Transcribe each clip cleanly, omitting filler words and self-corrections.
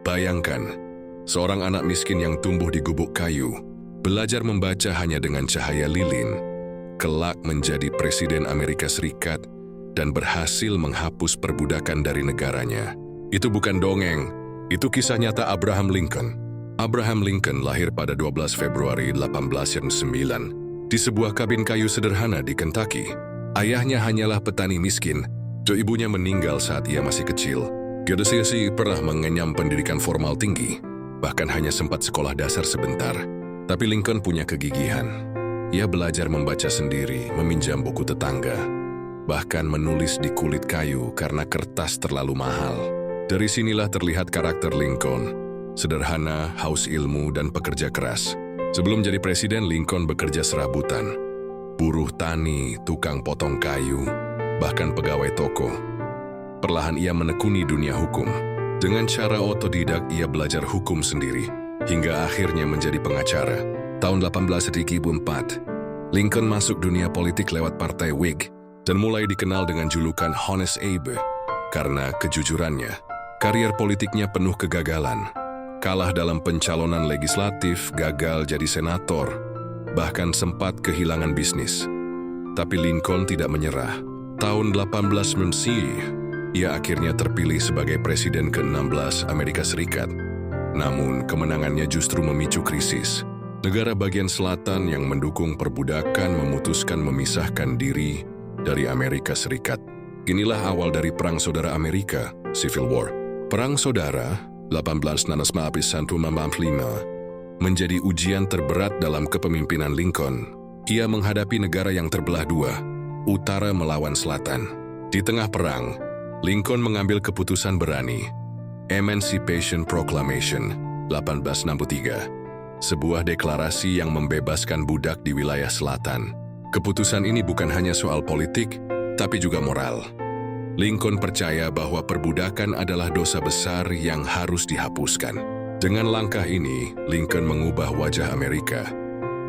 Bayangkan, seorang anak miskin yang tumbuh di gubuk kayu, belajar membaca hanya dengan cahaya lilin, kelak menjadi Presiden Amerika Serikat dan berhasil menghapus perbudakan dari negaranya. Itu bukan dongeng, itu kisah nyata Abraham Lincoln. Abraham Lincoln lahir pada 12 Februari 1809 di sebuah kabin kayu sederhana di Kentucky. Ayahnya hanyalah petani miskin, dan ibunya meninggal saat ia masih kecil. Gadisnya pernah mengenyam pendidikan formal tinggi, bahkan hanya sempat sekolah dasar sebentar. Tapi Lincoln punya kegigihan. Ia belajar membaca sendiri, meminjam buku tetangga, bahkan menulis di kulit kayu karena kertas terlalu mahal. Dari sinilah terlihat karakter Lincoln, sederhana, haus ilmu, dan pekerja keras. Sebelum jadi presiden, Lincoln bekerja serabutan. Buruh tani, tukang potong kayu, bahkan pegawai toko. Perlahan ia menekuni dunia hukum. Dengan cara otodidak ia belajar hukum sendiri, hingga akhirnya menjadi pengacara. Tahun 1804, Lincoln masuk dunia politik lewat partai Whig dan mulai dikenal dengan julukan Honest Abe karena kejujurannya. Karier politiknya penuh kegagalan. Kalah dalam pencalonan legislatif, gagal jadi senator, bahkan sempat kehilangan bisnis. Tapi Lincoln tidak menyerah. Tahun 1809, ia akhirnya terpilih sebagai Presiden ke-16 Amerika Serikat. Namun, kemenangannya justru memicu krisis. Negara bagian selatan yang mendukung perbudakan memutuskan memisahkan diri dari Amerika Serikat. Inilah awal dari Perang Saudara Amerika, Civil War. Perang Saudara 1895 menjadi ujian terberat dalam kepemimpinan Lincoln. Ia menghadapi negara yang terbelah dua, utara melawan selatan. Di tengah perang, Lincoln mengambil keputusan berani, Emancipation Proclamation 1863, sebuah deklarasi yang membebaskan budak di wilayah selatan. Keputusan ini bukan hanya soal politik, tapi juga moral. Lincoln percaya bahwa perbudakan adalah dosa besar yang harus dihapuskan. Dengan langkah ini, Lincoln mengubah wajah Amerika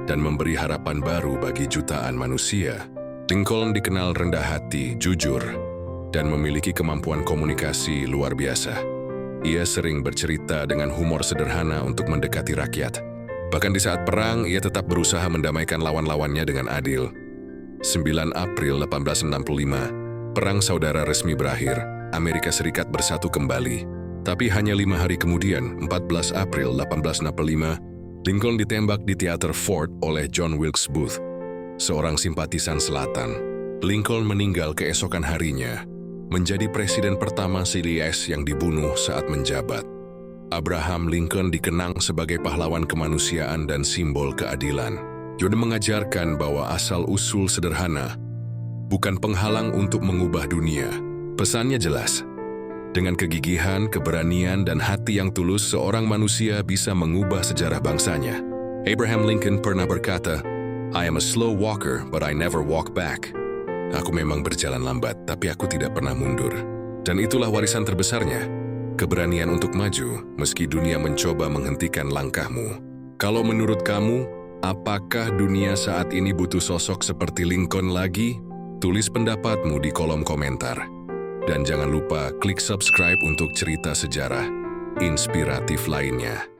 dan memberi harapan baru bagi jutaan manusia. Lincoln dikenal rendah hati, jujur, dan memiliki kemampuan komunikasi luar biasa. Ia sering bercerita dengan humor sederhana untuk mendekati rakyat. Bahkan di saat perang, ia tetap berusaha mendamaikan lawan-lawannya dengan adil. 9 April 1865, Perang Saudara resmi berakhir. Amerika Serikat bersatu kembali. Tapi hanya 5 hari kemudian, 14 April 1865, Lincoln ditembak di Teater Ford oleh John Wilkes Booth, seorang simpatisan selatan. Lincoln meninggal keesokan harinya, menjadi presiden pertama CDS yang dibunuh saat menjabat. Abraham Lincoln dikenang sebagai pahlawan kemanusiaan dan simbol keadilan. Dia mengajarkan bahwa asal-usul sederhana bukan penghalang untuk mengubah dunia. Pesannya jelas. Dengan kegigihan, keberanian, dan hati yang tulus, seorang manusia bisa mengubah sejarah bangsanya. Abraham Lincoln pernah berkata, "I am a slow walker, but I never walk back." Aku memang berjalan lambat, tapi aku tidak pernah mundur. Dan itulah warisan terbesarnya, keberanian untuk maju, meski dunia mencoba menghentikan langkahmu. Kalau menurut kamu, apakah dunia saat ini butuh sosok seperti Lincoln lagi? Tulis pendapatmu di kolom komentar. Dan jangan lupa klik subscribe untuk cerita sejarah inspiratif lainnya.